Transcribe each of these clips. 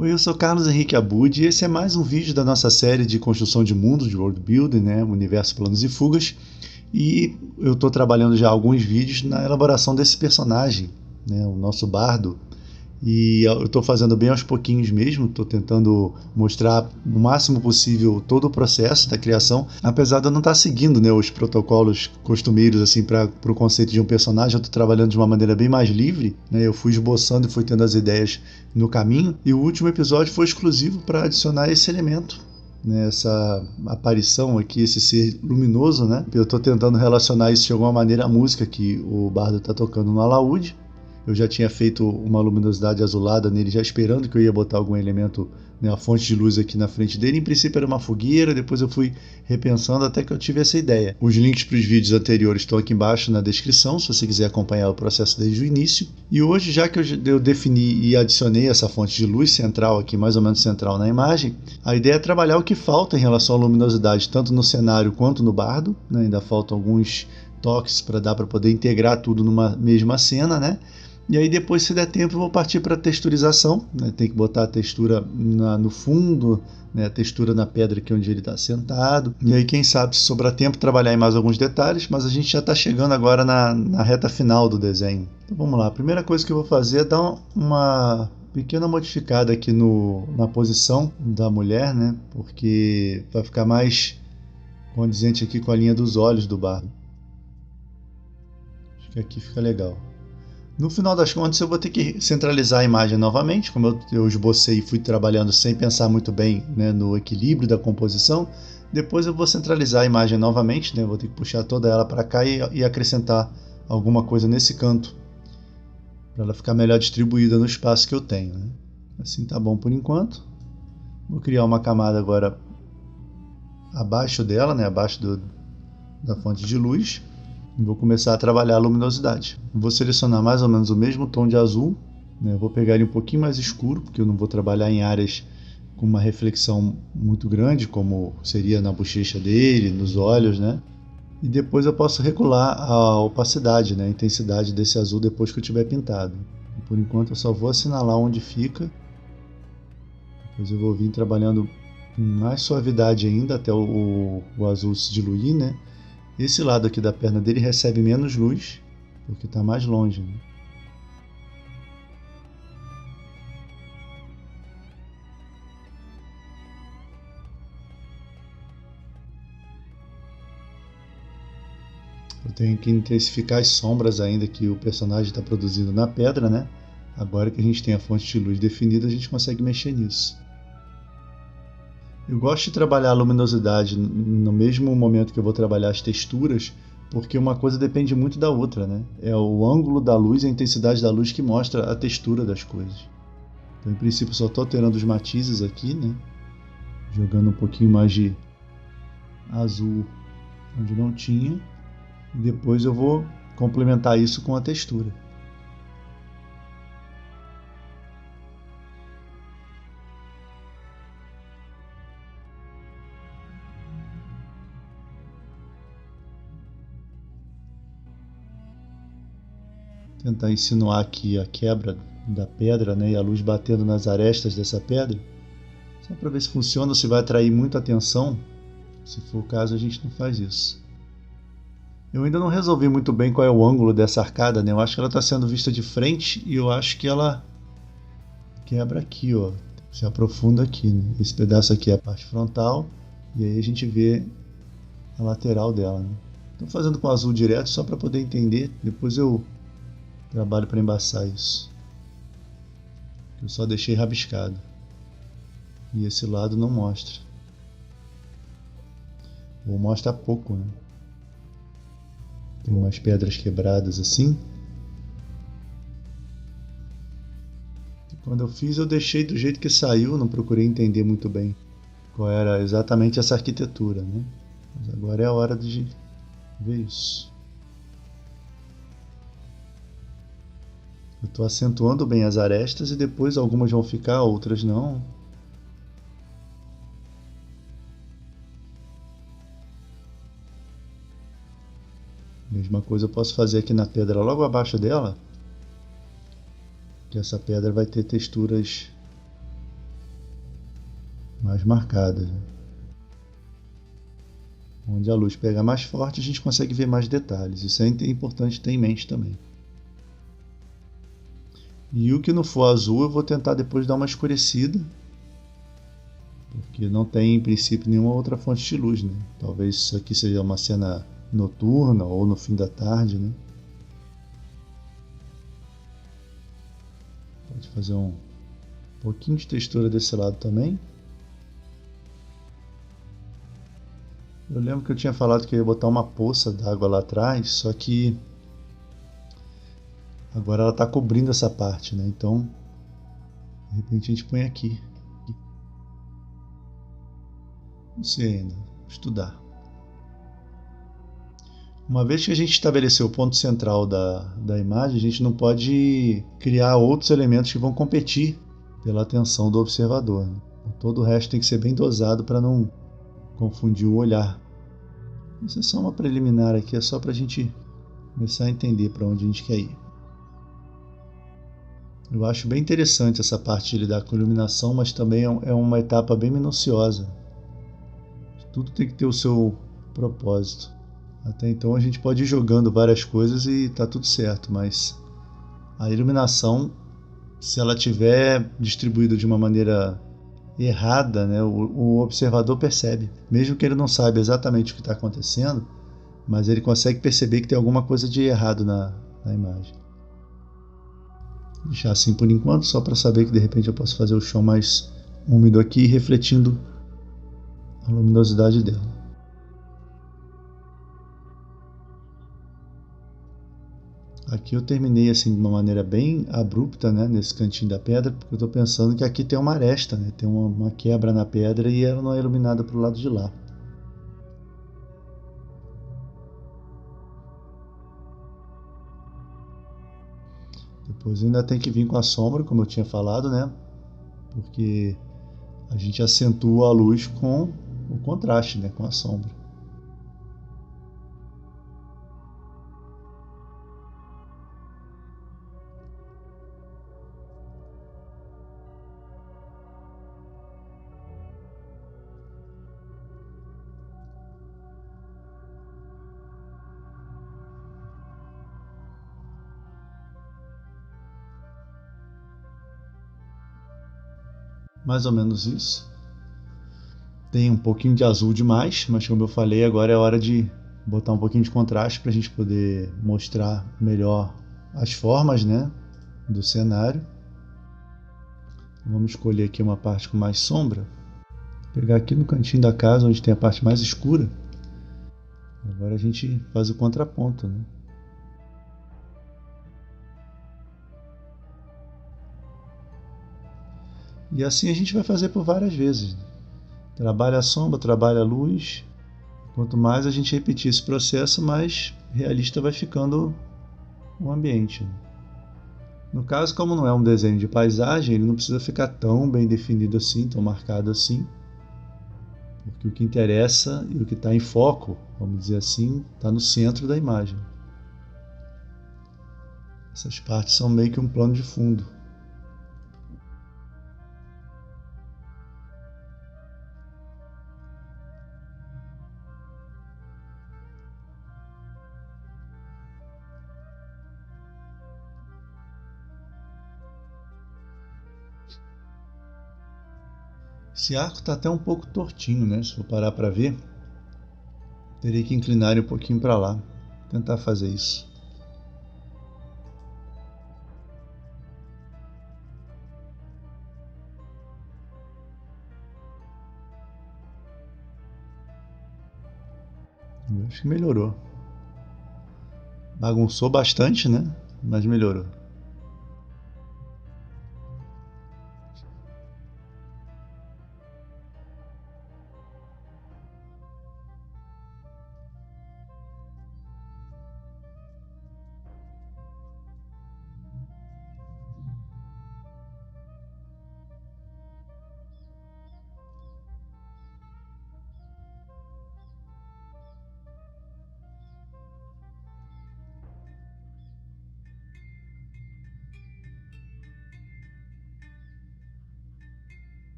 Oi, eu sou Carlos Henrique Abud e esse é mais um vídeo da nossa série de construção de mundos, de world building, né, universo, planos e fugas. E eu estou trabalhando já alguns vídeos na elaboração desse personagem, né, o nosso bardo. E eu estou fazendo bem aos pouquinhos mesmo, estou tentando mostrar o máximo possível todo o processo da criação, apesar de eu não estar seguindo, né, os protocolos costumeiros assim, para o conceito de um personagem. Eu estou trabalhando de uma maneira bem mais livre, né, eu fui esboçando e fui tendo as ideias no caminho, e o último episódio foi exclusivo para adicionar esse elemento, né, essa aparição aqui, esse ser luminoso, né? Eu estou tentando relacionar isso de alguma maneira à música que o bardo está tocando no alaúde. Eu já tinha feito uma luminosidade azulada nele, já esperando que eu ia botar algum elemento, né, a fonte de luz aqui na frente dele. Em princípio era uma fogueira, depois eu fui repensando até que eu tive essa ideia. Os links para os vídeos anteriores estão aqui embaixo na descrição, se você quiser acompanhar o processo desde o início. E hoje, já que eu defini e adicionei essa fonte de luz central aqui, mais ou menos central na imagem, a ideia é trabalhar o que falta em relação à luminosidade, tanto no cenário quanto no bardo, né? Ainda faltam alguns toques para dar para poder integrar tudo numa mesma cena, né? E aí depois, se der tempo, eu vou partir para a texturização, né? Tem que botar a textura no fundo, né? A textura na pedra aqui onde ele está sentado. E aí, quem sabe, se sobrar tempo, trabalhar em mais alguns detalhes, mas a gente já está chegando agora na reta final do desenho. Então vamos lá, a primeira coisa que eu vou fazer é dar uma pequena modificada aqui na posição da mulher, né? Porque vai ficar mais condizente aqui com a linha dos olhos do bardo. Acho que aqui fica legal. No final das contas, eu vou ter que centralizar a imagem novamente, como eu esbocei e fui trabalhando sem pensar muito bem, né, no equilíbrio da composição. Depois eu vou centralizar a imagem novamente, né, vou ter que puxar toda ela para cá e acrescentar alguma coisa nesse canto, para ela ficar melhor distribuída no espaço que eu tenho, né. Assim tá bom por enquanto. Vou criar uma camada agora abaixo dela, né, abaixo da fonte de luz. Vou começar a trabalhar a luminosidade. Vou selecionar mais ou menos o mesmo tom de azul, né? Vou pegar ele um pouquinho mais escuro, porque eu não vou trabalhar em áreas com uma reflexão muito grande, como seria na bochecha dele, nos olhos, né? E depois eu posso regular a opacidade, né? A intensidade desse azul depois que eu tiver pintado. Por enquanto eu só vou assinalar onde fica. Depois eu vou vir trabalhando com mais suavidade ainda até o azul se diluir, né? Esse lado aqui da perna dele recebe menos luz, porque está mais longe, né? Eu tenho que intensificar as sombras ainda que o personagem está produzindo na pedra, né? Agora que a gente tem a fonte de luz definida, a gente consegue mexer nisso. Eu gosto de trabalhar a luminosidade no mesmo momento que eu vou trabalhar as texturas, porque uma coisa depende muito da outra, né? É o ângulo da luz e a intensidade da luz que mostra a textura das coisas. Então, em princípio, só estou alterando os matizes aqui, né? Jogando um pouquinho mais de azul onde não tinha. E depois eu vou complementar isso com a textura. Tentar insinuar aqui a quebra da pedra, né, e a luz batendo nas arestas dessa pedra, só para ver se funciona ou se vai atrair muita atenção. Se for o caso, a gente não faz isso. Eu ainda não resolvi muito bem qual é o ângulo dessa arcada, né? Eu acho que ela está sendo vista de frente e eu acho que ela quebra aqui, ó. Se aprofunda aqui, né? Esse pedaço aqui é a parte frontal e aí a gente vê a lateral dela, né? Estou fazendo com azul direto só para poder entender. Depois eu trabalho para embaçar isso. Eu só deixei rabiscado. E esse lado não mostra. Ou mostra pouco, né? Tem umas pedras quebradas assim. E quando eu fiz, eu deixei do jeito que saiu, não procurei entender muito bem qual era exatamente essa arquitetura, né? Mas agora é a hora de ver isso. Eu estou acentuando bem as arestas e depois algumas vão ficar, outras não. Mesma coisa eu posso fazer aqui na pedra logo abaixo dela, que essa pedra vai ter texturas mais marcadas. Onde a luz pega mais forte, a gente consegue ver mais detalhes. Isso é importante ter em mente também. E o que não for azul, eu vou tentar depois dar uma escurecida, porque não tem em princípio nenhuma outra fonte de luz, né? Talvez isso aqui seja uma cena noturna ou no fim da tarde, né? Pode fazer um pouquinho de textura desse lado também. Eu lembro que eu tinha falado que eu ia botar uma poça d'água lá atrás, só que agora ela está cobrindo essa parte, né? Então, de repente a gente põe aqui. Não sei ainda, vou estudar. Uma vez que a gente estabeleceu o ponto central da imagem, a gente não pode criar outros elementos que vão competir pela atenção do observador, né? Todo o resto tem que ser bem dosado para não confundir o olhar. Isso é só uma preliminar aqui, é só para a gente começar a entender para onde a gente quer ir. Eu acho bem interessante essa parte de lidar com iluminação, mas também é uma etapa bem minuciosa. Tudo tem que ter o seu propósito. Até então a gente pode ir jogando várias coisas e tá tudo certo, mas a iluminação, se ela tiver distribuída de uma maneira errada, né, o observador percebe. Mesmo que ele não saiba exatamente o que está acontecendo, mas ele consegue perceber que tem alguma coisa de errado na imagem. Vou deixar assim por enquanto, só para saber que de repente eu posso fazer o chão mais úmido aqui, refletindo a luminosidade dela. Aqui eu terminei assim de uma maneira bem abrupta, né, nesse cantinho da pedra, porque eu estou pensando que aqui tem uma aresta, né, tem uma quebra na pedra e ela não é iluminada para o lado de lá. Depois ainda tem que vir com a sombra, como eu tinha falado, né, porque a gente acentua a luz com o contraste, né, com a sombra. Mais ou menos isso. Tem um pouquinho de azul demais, mas como eu falei, agora é hora de botar um pouquinho de contraste para a gente poder mostrar melhor as formas, né, do cenário. Vamos escolher aqui uma parte com mais sombra. Vou pegar aqui no cantinho da casa, onde tem a parte mais escura. Agora a gente faz o contraponto, né? E assim a gente vai fazer por várias vezes. Trabalha a sombra, trabalha a luz. Quanto mais a gente repetir esse processo, mais realista vai ficando o ambiente. No caso, como não é um desenho de paisagem, ele não precisa ficar tão bem definido assim, tão marcado assim, porque o que interessa e o que está em foco, vamos dizer assim, está no centro da imagem. Essas partes são meio que um plano de fundo. Esse arco está até um pouco tortinho, né? Se for parar para ver, terei que inclinar ele um pouquinho para lá, tentar fazer isso. Eu acho que melhorou. Bagunçou bastante, né? Mas melhorou.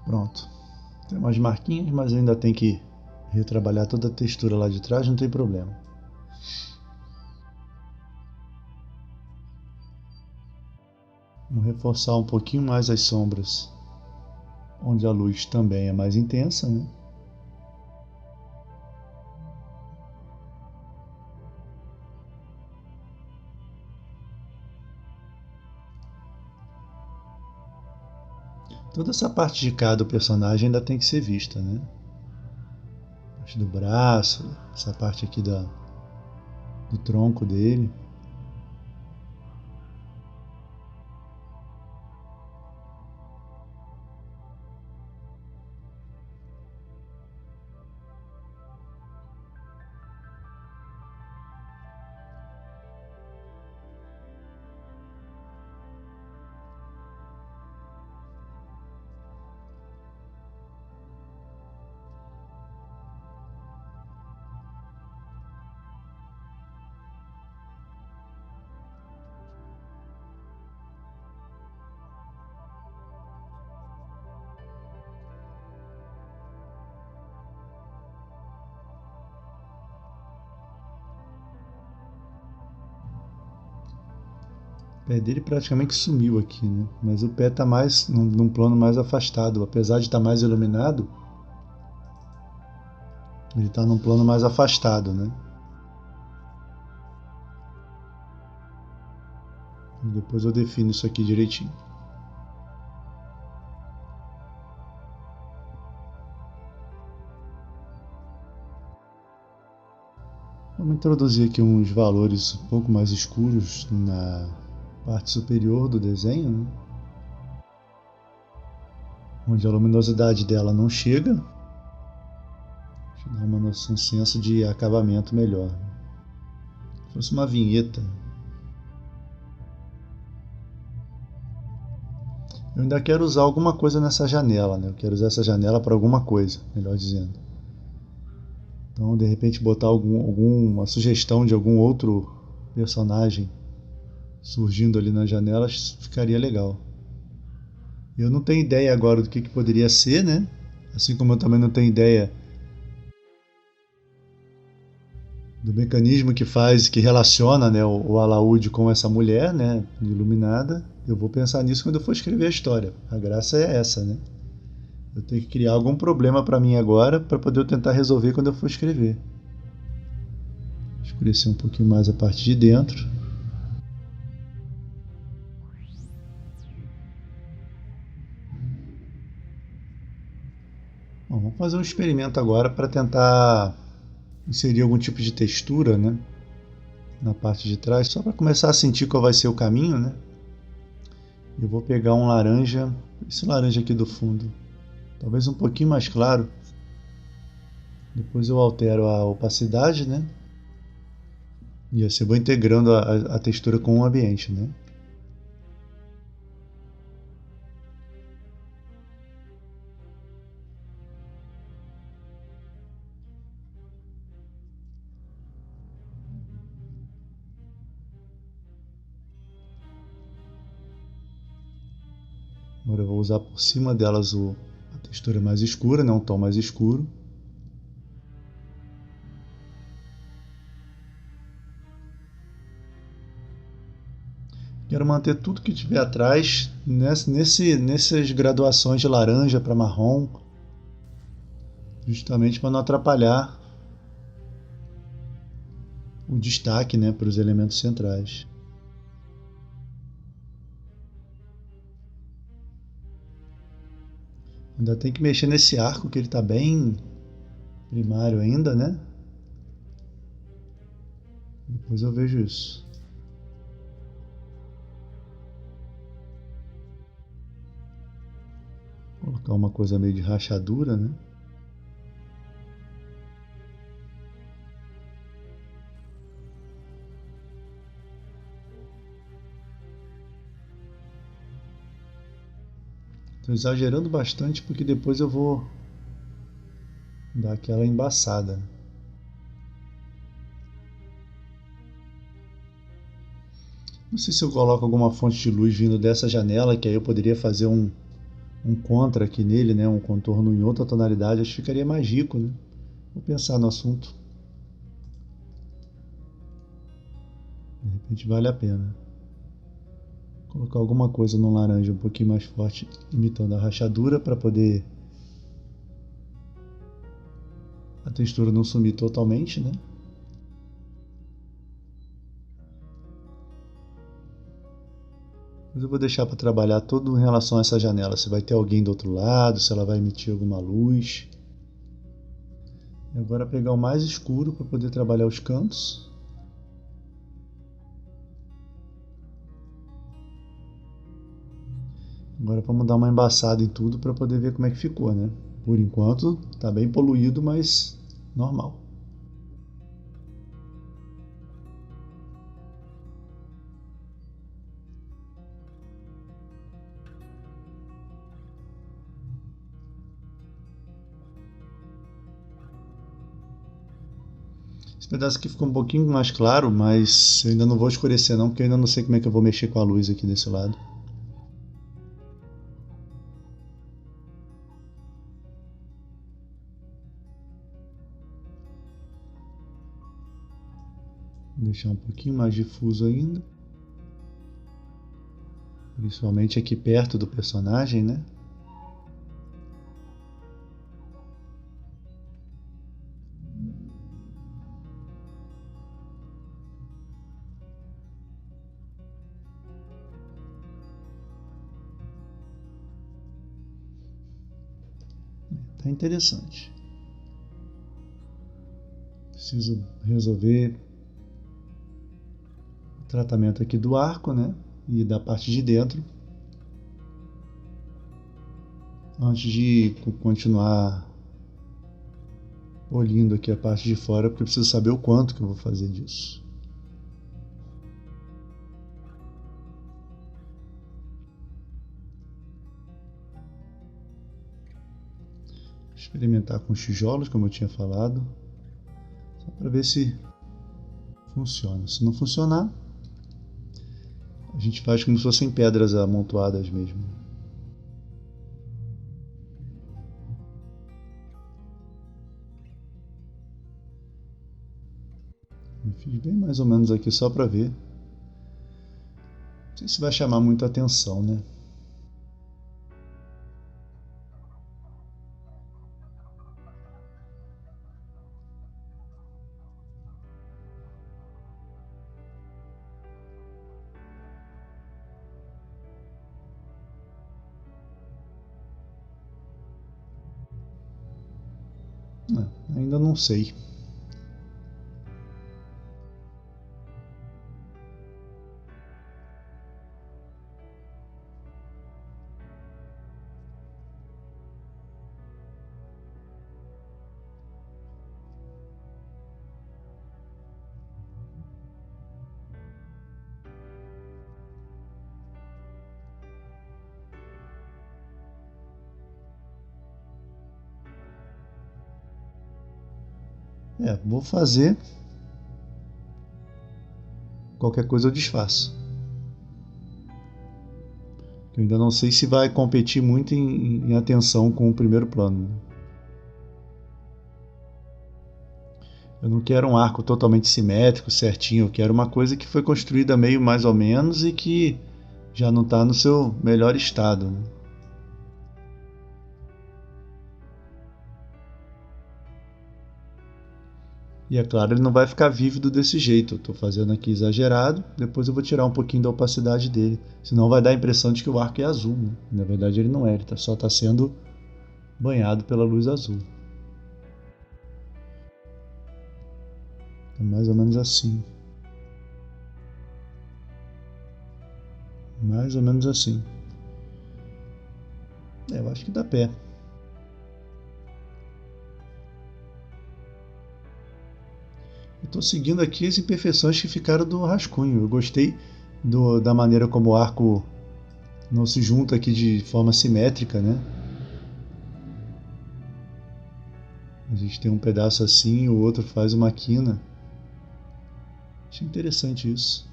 Pronto. Tem umas marquinhas, mas ainda tem que retrabalhar toda a textura lá de trás, não tem problema. Vamos reforçar um pouquinho mais as sombras, onde a luz também é mais intensa, né? Toda essa parte de cá do personagem ainda tem que ser vista, né? A parte do braço, essa parte aqui do tronco dele. O pé dele praticamente sumiu aqui, né? Mas o pé está mais num plano mais afastado. Apesar de estar mais iluminado, ele está num plano mais afastado, né? E depois eu defino isso aqui direitinho. Vamos introduzir aqui uns valores um pouco mais escuros na parte superior do desenho, né? Onde a luminosidade dela não chega. Dá um senso de acabamento melhor. Se fosse uma vinheta. Eu ainda quero usar alguma coisa nessa janela, né? Eu quero usar essa janela para alguma coisa, melhor dizendo. Então, de repente, botar alguma sugestão de algum outro personagem surgindo ali nas janelas ficaria legal. Eu não tenho ideia agora do que poderia ser, né? Assim como eu também não tenho ideia do mecanismo que faz, que relaciona, né, o alaúde com essa mulher, né, iluminada. Eu vou pensar nisso quando eu for escrever a história. A graça é essa, né? Eu tenho que criar algum problema para mim agora para poder eu tentar resolver quando eu for escrever. Escurecer um pouquinho mais a parte de dentro. Bom, vamos fazer um experimento agora para tentar inserir algum tipo de textura, né, na parte de trás, só para começar a sentir qual vai ser o caminho, né? Eu vou pegar um laranja, esse laranja aqui do fundo, talvez um pouquinho mais claro. Depois eu altero a opacidade, né? E assim eu vou integrando a textura com o ambiente, né? Agora eu vou usar por cima delas a textura mais escura, né? Um tom mais escuro. Quero manter tudo que tiver atrás nessas graduações de laranja para marrom, justamente para não atrapalhar o destaque, né, para os elementos centrais. Ainda tem que mexer nesse arco que ele está bem primário ainda, né? Depois eu vejo isso. Vou colocar uma coisa meio de rachadura, né? Estou exagerando bastante porque depois eu vou dar aquela embaçada. Não sei se eu coloco alguma fonte de luz vindo dessa janela, que aí eu poderia fazer um contra aqui nele, né? Um contorno em outra tonalidade, acho que ficaria mais rico, né? Vou pensar no assunto. De repente vale a pena. Colocar alguma coisa no laranja um pouquinho mais forte, imitando a rachadura, para poder a textura não sumir totalmente, né? Mas eu vou deixar para trabalhar tudo em relação a essa janela. Se vai ter alguém do outro lado, se ela vai emitir alguma luz. E agora pegar o mais escuro para poder trabalhar os cantos. Agora vamos dar uma embaçada em tudo para poder ver como é que ficou, né? Por enquanto está bem poluído, mas normal. Esse pedaço aqui ficou um pouquinho mais claro, mas eu ainda não vou escurecer não, porque eu ainda não sei como é que eu vou mexer com a luz aqui desse lado. Vou deixar um pouquinho mais difuso ainda. Principalmente aqui perto do personagem, né? Tá interessante. Preciso resolver o tratamento aqui do arco, né? E da parte de dentro. Antes de continuar polindo aqui a parte de fora, porque eu preciso saber o quanto que eu vou fazer disso. Experimentar com os tijolos, como eu tinha falado, só para ver se funciona. Se não funcionar, a gente faz como se fossem pedras amontoadas mesmo. Eu fiz bem mais ou menos aqui só para ver. Não sei se vai chamar muito a atenção, né? Ainda não sei. Vou fazer. Qualquer coisa eu desfaço. Eu ainda não sei se vai competir muito em atenção com o primeiro plano. Eu não quero um arco totalmente simétrico, certinho. Eu quero uma coisa que foi construída meio mais ou menos e que já não está no seu melhor estado, né? E é claro, ele não vai ficar vívido desse jeito. Eu estou fazendo aqui exagerado, depois eu vou tirar um pouquinho da opacidade dele. Senão vai dar a impressão de que o arco é azul, né? Na verdade ele não é, ele só está sendo banhado pela luz azul. É mais ou menos assim. Mais ou menos assim. Eu acho que dá pé. Estou seguindo aqui as imperfeições que ficaram do rascunho. Eu gostei da maneira como o arco não se junta aqui de forma simétrica, né? A gente tem um pedaço assim e o outro faz uma quina. Achei interessante isso.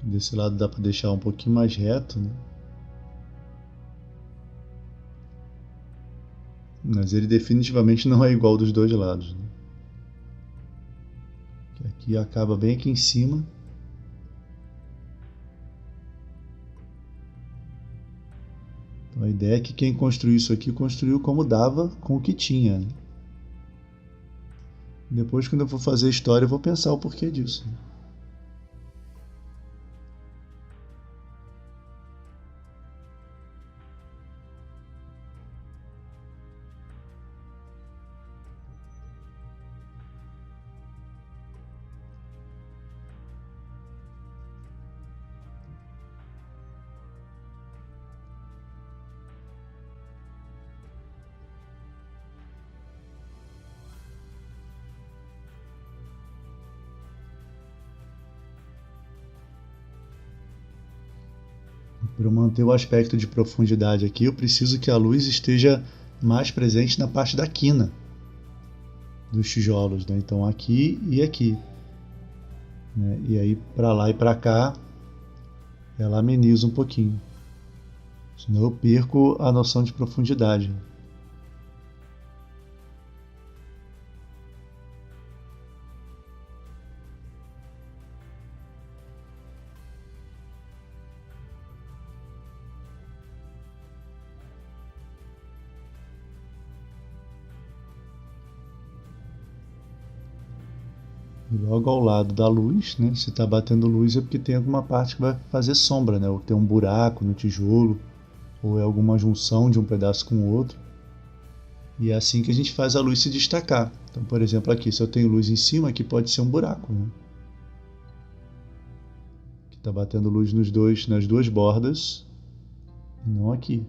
Desse lado dá para deixar um pouquinho mais reto, né? Mas ele definitivamente não é igual dos dois lados, né? Aqui acaba bem aqui em cima. Então a ideia é que quem construiu isso aqui construiu como dava com o que tinha, né? Depois, quando eu for fazer a história, eu vou pensar o porquê disso, né? Para eu manter o aspecto de profundidade aqui, eu preciso que a luz esteja mais presente na parte da quina dos tijolos, né? Então aqui e aqui, né? E aí para lá e para cá ela ameniza um pouquinho, senão eu perco a noção de profundidade. E logo ao lado da luz, né? Se está batendo luz é porque tem alguma parte que vai fazer sombra, né? Ou tem um buraco no tijolo, ou é alguma junção de um pedaço com o outro. E é assim que a gente faz a luz se destacar. Então, por exemplo, aqui, se eu tenho luz em cima, aqui pode ser um buraco, né? Que está batendo luz nas duas bordas, não aqui.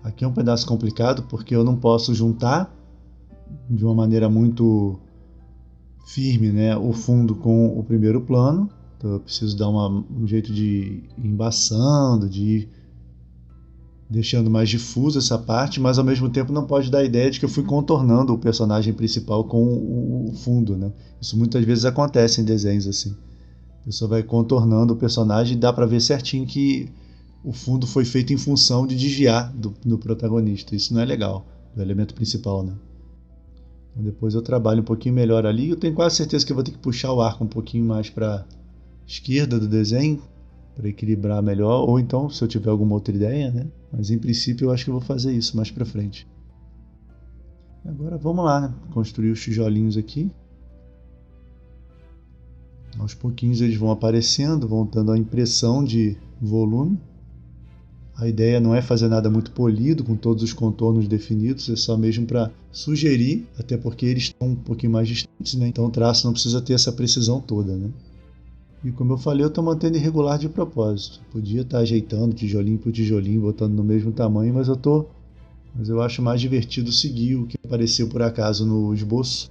Aqui é um pedaço complicado porque eu não posso juntar de uma maneira muito firme, né, o fundo com o primeiro plano. Então eu preciso dar um jeito de ir embaçando, de ir deixando mais difuso essa parte, mas ao mesmo tempo não pode dar a ideia de que eu fui contornando o personagem principal com o fundo, né? Isso muitas vezes acontece em desenhos assim. A pessoa vai contornando o personagem e dá para ver certinho que o fundo foi feito em função de desviar do protagonista. Isso não é legal, do elemento principal, né? Então depois eu trabalho um pouquinho melhor ali. Eu tenho quase certeza que eu vou ter que puxar o arco um pouquinho mais para a esquerda do desenho, para equilibrar melhor, ou então se eu tiver alguma outra ideia, né? Mas em princípio eu acho que eu vou fazer isso mais para frente. Agora vamos lá, né? Construir os tijolinhos aqui. Aos pouquinhos eles vão aparecendo, vão dando a impressão de volume. A ideia não é fazer nada muito polido, com todos os contornos definidos, é só mesmo para sugerir, até porque eles estão um pouquinho mais distantes, né? Então o traço não precisa ter essa precisão toda, né? E como eu falei, eu estou mantendo irregular de propósito. Podia estar ajeitando tijolinho por tijolinho, botando no mesmo tamanho, mas eu acho mais divertido seguir o que apareceu por acaso no esboço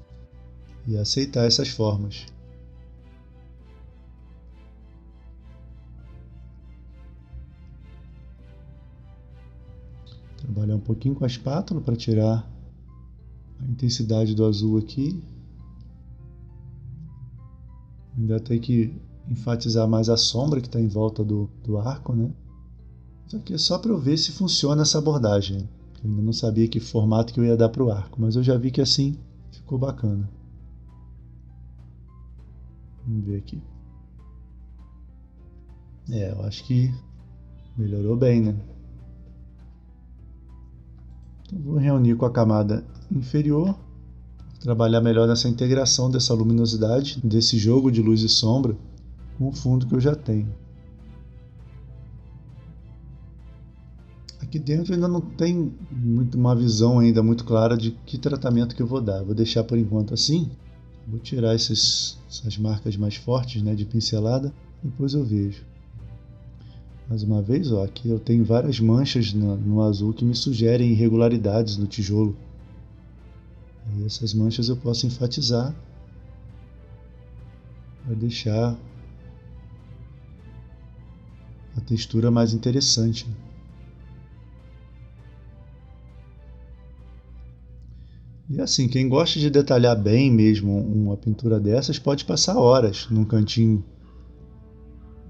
e aceitar essas formas. Trabalhar um pouquinho com a espátula para tirar a intensidade do azul aqui. Ainda tem que enfatizar mais a sombra que está em volta do arco, né? Isso aqui é só para eu ver se funciona essa abordagem. Eu ainda não sabia que formato que eu ia dar para o arco, mas eu já vi que assim ficou bacana. Vamos ver aqui. Eu acho que melhorou bem, né? Então vou reunir com a camada inferior, trabalhar melhor nessa integração dessa luminosidade, desse jogo de luz e sombra com o fundo que eu já tenho. Aqui dentro ainda não tem uma visão ainda muito clara de que tratamento que eu vou dar. Vou deixar por enquanto assim. Vou tirar essas marcas mais fortes, né, de pincelada, depois eu vejo. Mais uma vez, ó, aqui eu tenho várias manchas no azul que me sugerem irregularidades no tijolo. E essas manchas eu posso enfatizar para deixar a textura mais interessante. E assim, quem gosta de detalhar bem mesmo uma pintura dessas pode passar horas num cantinho.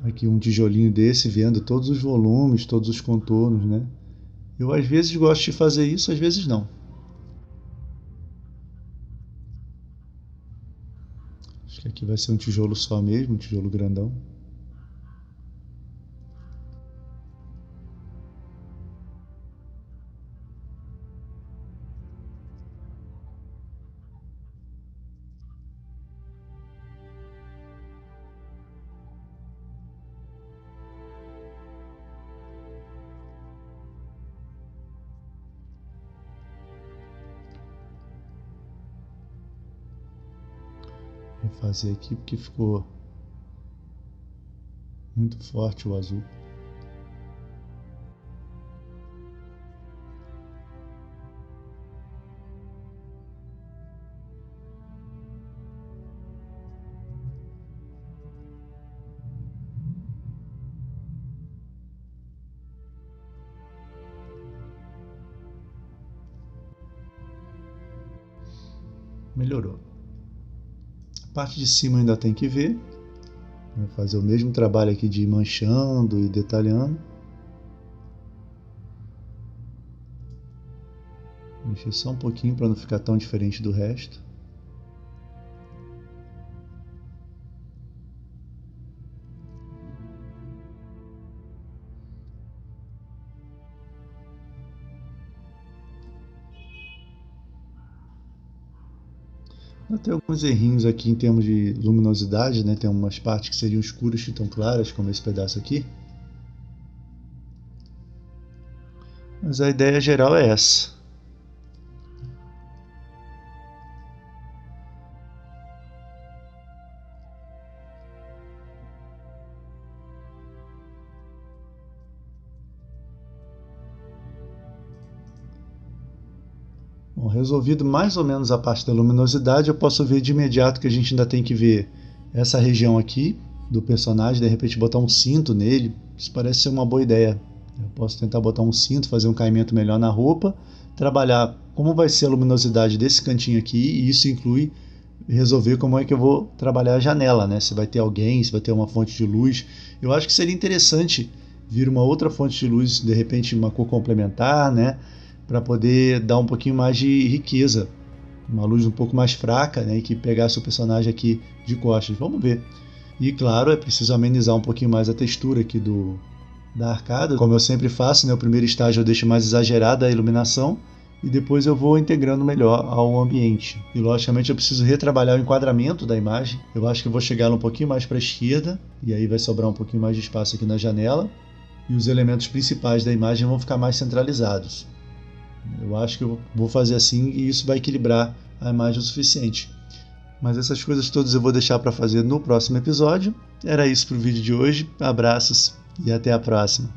Aqui um tijolinho desse, vendo todos os volumes, todos os contornos, né? Eu às vezes gosto de fazer isso, às vezes não. Acho que aqui vai ser um tijolo só mesmo, um tijolo grandão. Vou fazer aqui porque ficou muito forte o azul. Melhorou. A parte de cima ainda tem que ver. Vou fazer o mesmo trabalho aqui de ir manchando e detalhando. Mexer só um pouquinho para não ficar tão diferente do resto. Tem alguns errinhos aqui em termos de luminosidade, né? Tem umas partes que seriam escuras que estão claras, como esse pedaço aqui. Mas a ideia geral é essa. Bom, resolvido mais ou menos a parte da luminosidade, eu posso ver de imediato que a gente ainda tem que ver essa região aqui do personagem, de repente botar um cinto nele. Isso parece ser uma boa ideia. Eu posso tentar botar um cinto, fazer um caimento melhor na roupa, trabalhar como vai ser a luminosidade desse cantinho aqui, e isso inclui resolver como é que eu vou trabalhar a janela, né? Se vai ter alguém, se vai ter uma fonte de luz. Eu acho que seria interessante vir uma outra fonte de luz, de repente uma cor complementar, né? Para poder dar um pouquinho mais de riqueza, uma luz um pouco mais fraca, né, e que pegasse o personagem aqui de costas. Vamos ver. E claro, é preciso amenizar um pouquinho mais a textura aqui da arcada. Como eu sempre faço, né, o primeiro estágio eu deixo mais exagerada a iluminação e depois eu vou integrando melhor ao ambiente. E logicamente eu preciso retrabalhar o enquadramento da imagem. Eu acho que eu vou chegar um pouquinho mais para a esquerda e aí vai sobrar um pouquinho mais de espaço aqui na janela e os elementos principais da imagem vão ficar mais centralizados. Eu acho que eu vou fazer assim e isso vai equilibrar a imagem o suficiente. Mas essas coisas todas eu vou deixar para fazer no próximo episódio. Era isso para o vídeo de hoje. Abraços e até a próxima.